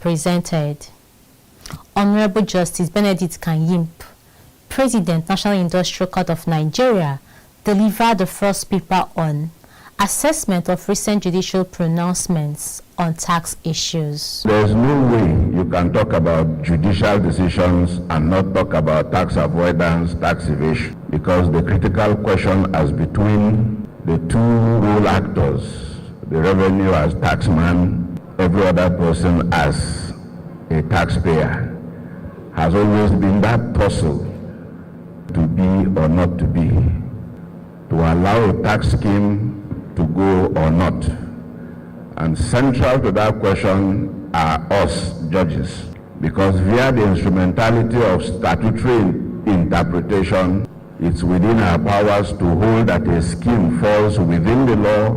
presented. Honorable Justice Benedict Kanyimp, President, National Industrial Court of Nigeria, delivered the first paper on assessment of recent judicial pronouncements on tax issues. There's no way you can talk about judicial decisions and not talk about tax avoidance, tax evasion, because the critical question as between the two role actors, the revenue as taxman, every other person as a taxpayer, has always been that tussle to be or not to be, to allow a tax scheme to go or not. And central to that question are us, judges, because via the instrumentality of statutory interpretation, it's within our powers to hold that a scheme falls within the law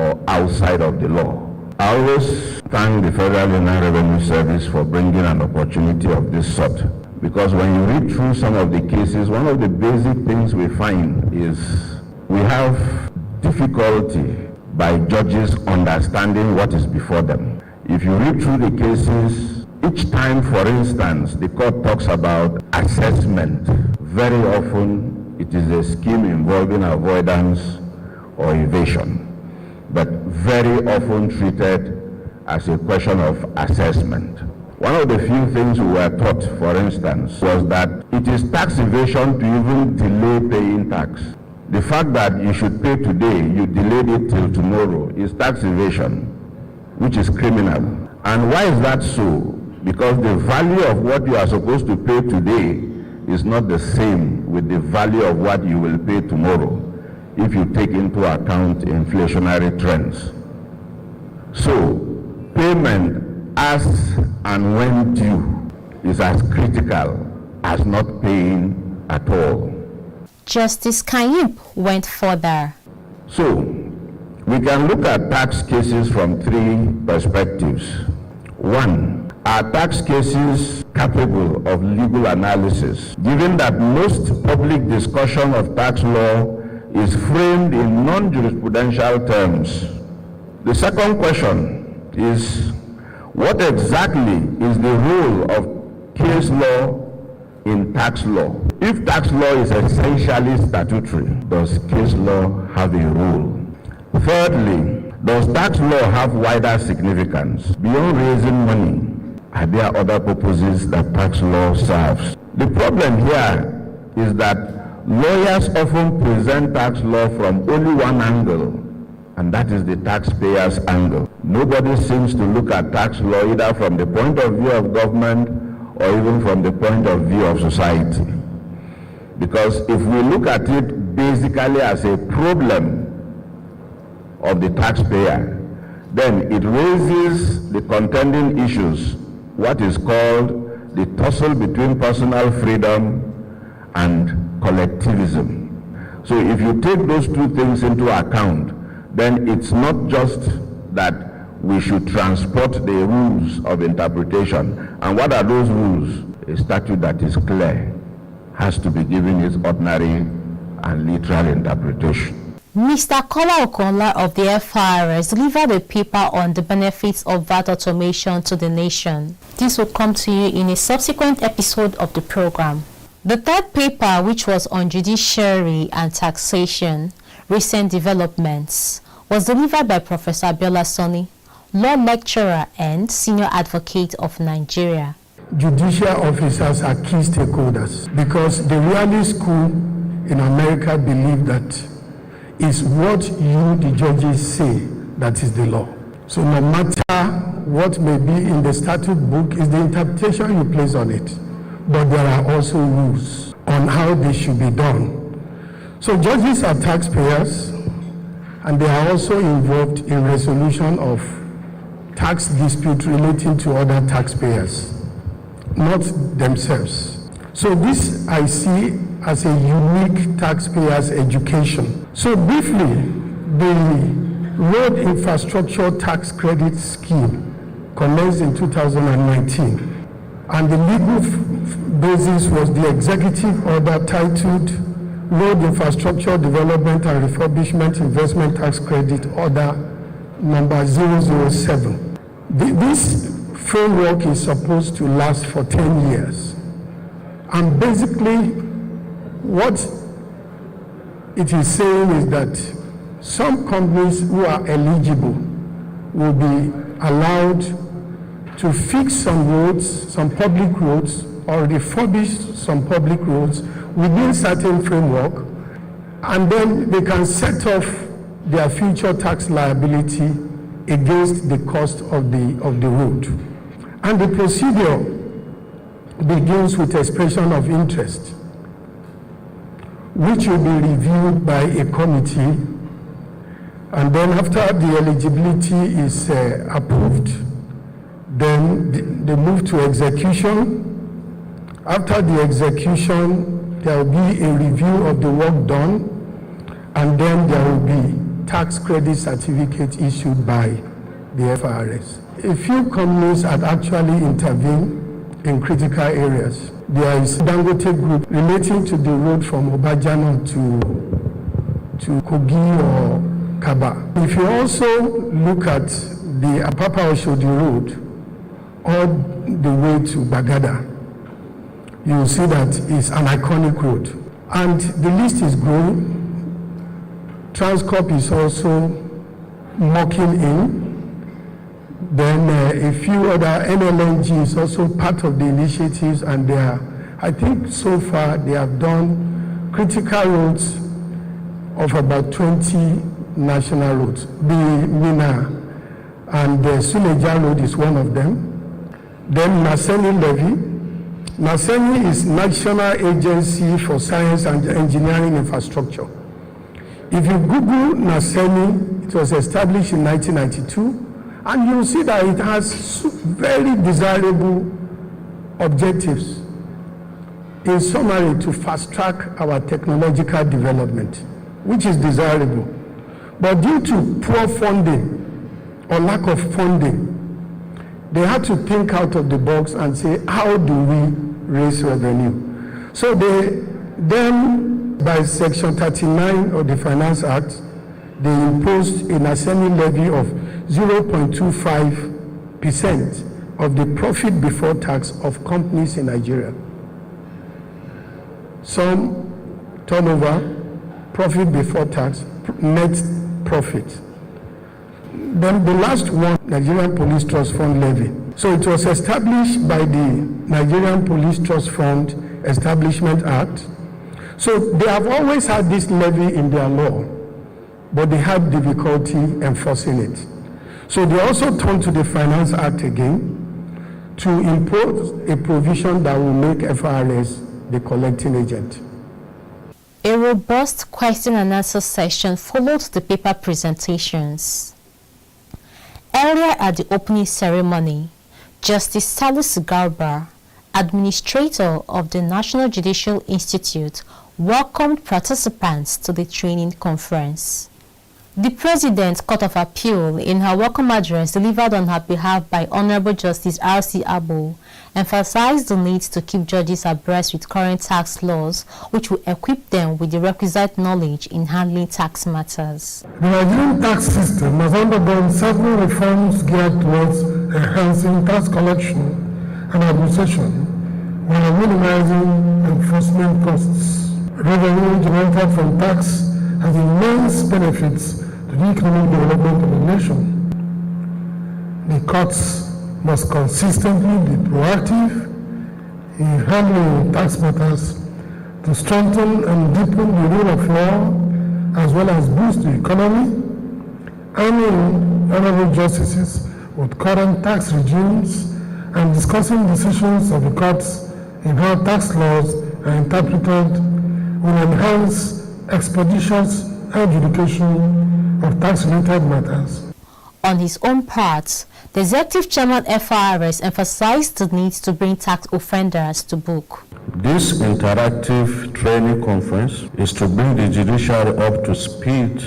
or outside of the law. I always thank the Federal Inland Revenue Service for bringing an opportunity of this sort, because when you read through some of the cases, one of the basic things we find is we have difficulty by judges understanding what is before them. If you read through the cases, each time, for instance, the court talks about assessment, very often it is a scheme involving avoidance or evasion, but very often treated as a question of assessment. One of the few things we were taught, for instance, was that it is tax evasion to even delay paying tax. The fact that you should pay today, you delayed it till tomorrow, is tax evasion, which is criminal. And why is that so? Because the value of what you are supposed to pay today is not the same with the value of what you will pay tomorrow, if you take into account inflationary trends. So, payment as and when due is as critical as not paying at all. Justice Kanyimp went further. So, we can look at tax cases from three perspectives. One, are tax cases capable of legal analysis, given that most public discussion of tax law is framed in non-jurisprudential terms? The second question is, what exactly is the role of case law in tax law? If tax law is essentially statutory, does case law have a role? Thirdly, does tax law have wider significance? Beyond raising money, are there other purposes that tax law serves? The problem here is that lawyers often present tax law from only one angle, and that is the taxpayer's angle. Nobody seems to look at tax law either from the point of view of government or even from the point of view of society. Because if we look at it basically as a problem of the taxpayer, then it raises the contending issues, what is called the tussle between personal freedom and collectivism. So if you take those two things into account, then it's not just that we should transport the rules of interpretation. And what are those rules? A statute that is clear has to be given its ordinary and literal interpretation. Mr. Kola Okonla of the FIRS delivered a paper on the benefits of VAT automation to the nation. This will come to you in a subsequent episode of the program. The third paper, which was on judiciary and taxation, recent developments, was delivered by Professor Abiola Sani, law lecturer and senior advocate of Nigeria. Judicial officers are key stakeholders because the realist school in America believe that it's what you, the judges, say that is the law. So no matter what may be in the statute book, is the interpretation you place on it. But there are also rules on how they should be done. So judges are taxpayers, and they are also involved in resolution of tax disputes relating to other taxpayers, not themselves. So this I see as a unique taxpayers' education. So briefly, the Road Infrastructure Tax Credit Scheme commenced in 2019, and the legal basis was the executive order titled Road Infrastructure Development and Refurbishment Investment Tax Credit Order number 007. This framework is supposed to last for 10 years. And basically, what it is saying is that some companies who are eligible will be allowed to fix some roads, some public roads, or refurbish some public roads within certain framework, and then they can set off their future tax liability against the cost of the road. And the procedure begins with expression of interest, which will be reviewed by a committee, and then after the eligibility is approved, then they move to execution. After the execution, there will be a review of the work done, and then there will be tax credit certificate issued by the FRS. A few companies had actually intervened in critical areas. There is Dangote Group relating to the road from Obajana to Kogi or Kaba. If you also look at the Apapa Oshodi Road all the way to Bagada, you will see that it's an iconic road. And the list is growing. Transcorp is also mucking in. Then a few other NLNG is also part of the initiatives, and they are, I think so far they have done critical roads of about 20 national roads. The Mina and the Suleja Road is one of them. Then Naseni Levy. Naseni is National Agency for Science and Engineering Infrastructure. If you Google Naseni, it was established in 1992, and you'll see that it has very desirable objectives. In summary, to fast track our technological development, which is desirable. But due to poor funding or lack of funding, they had to think out of the box and say, how do we raise revenue? So they then, by Section 39 of the Finance Act, they imposed an assembly levy of 0.25% of the profit before tax of companies in Nigeria. Some turnover, profit before tax, net profit. Then the last one, Nigerian Police Trust Fund levy. So it was established by the Nigerian Police Trust Fund Establishment Act. So they have always had this levy in their law, but they had difficulty enforcing it. So they also turned to the Finance Act again to impose a provision that will make FRS the collecting agent. A robust question and answer session followed the paper presentations. Earlier at the opening ceremony, Justice Salisu Garba, administrator of the National Judicial Institute, welcomed participants to the training conference. The President Court of Appeal, in her welcome address delivered on her behalf by Honorable Justice R.C. Abo, emphasized the need to keep judges abreast with current tax laws, which will equip them with the requisite knowledge in handling tax matters. The Nigerian tax system has undergone several reforms geared towards enhancing tax collection and administration while minimizing enforcement costs. Revenue generated from tax has immense benefits to the economic development of the nation. The courts must consistently be proactive in handling tax matters to strengthen and deepen the rule of law as well as boost the economy, arming honorable justices with current tax regimes and discussing decisions of the courts in how tax laws are interpreted will enhance expeditious adjudication of tax-related matters. On his own part, the Executive Chairman FRS emphasized the need to bring tax offenders to book. This interactive training conference is to bring the judiciary up to speed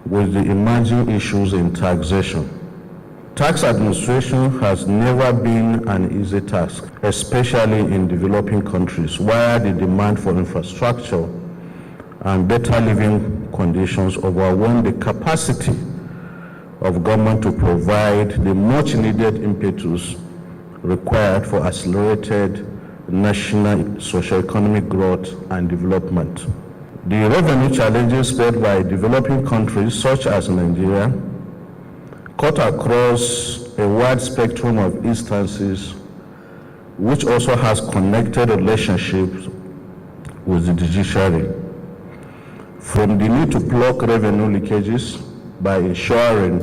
with the emerging issues in taxation. Tax administration has never been an easy task, especially in developing countries where the demand for of government to provide the much needed impetus required for accelerated national socio-economic growth and development. The revenue challenges faced by developing countries such as Nigeria cut across a wide spectrum of instances, which also has connected relationships with the judiciary. From the need to block revenue leakages by ensuring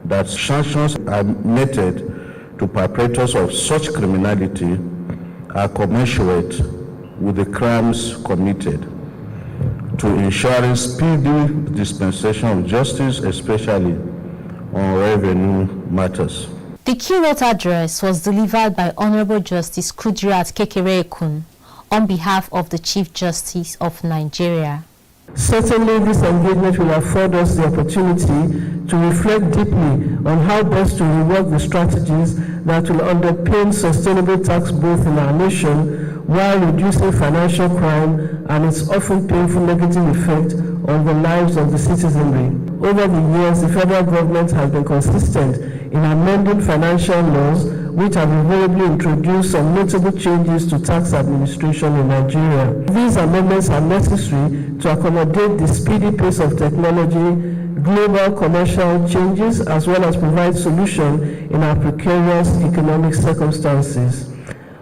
that sanctions are meted to perpetrators of such criminality are commensurate with the crimes committed, to ensuring speedy dispensation of justice, especially on revenue matters. The keynote address was delivered by Honorable Justice Kudirat Kekere-Ekun on behalf of the Chief Justice of Nigeria. Certainly, this engagement will afford us the opportunity to reflect deeply on how best to rework the strategies that will underpin sustainable tax growth in our nation while reducing financial crime and its often painful negative effect on the lives of the citizenry. Over the years, the federal government has been consistent in amending financial laws which have invariably introduced some notable changes to tax administration in Nigeria. These amendments are necessary to accommodate the speedy pace of technology, global commercial changes, as well as provide solution in our precarious economic circumstances.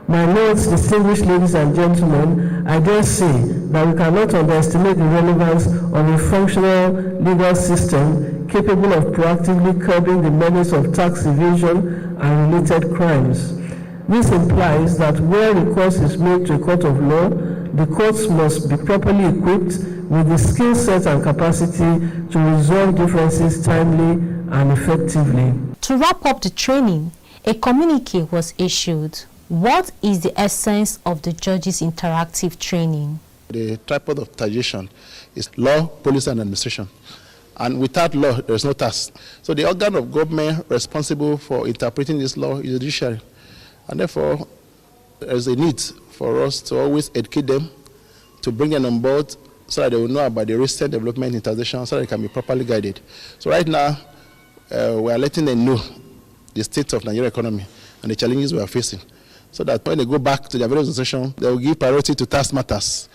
My lords, distinguished ladies and gentlemen, I dare say that we cannot underestimate the relevance of a functional legal system capable of proactively curbing the menace of tax evasion and related crimes. This implies that where recourse is made to a court of law, the courts must be properly equipped with the skill set and capacity to resolve differences timely and effectively. To wrap up the training, a communique was issued. What is the essence of the judges' interactive training? The tripod of taxation is law, policy, and administration. And without law, there is no tax. So the organ of government responsible for interpreting this law is the judiciary. And therefore, there is a need for us to always educate them, to bring them on board so that they will know about the recent development in taxation so that they can be properly guided. So right now, we are letting them know the state of Nigerian economy and the challenges we are facing, so that when they go back to their various institutions, they will give priority to tax matters.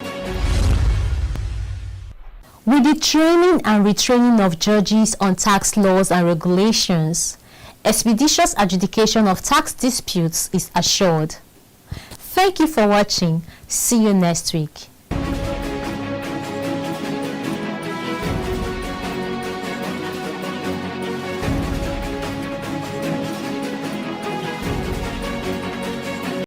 With the training and retraining of judges on tax laws and regulations, expeditious adjudication of tax disputes is assured. Thank you for watching. See you next week.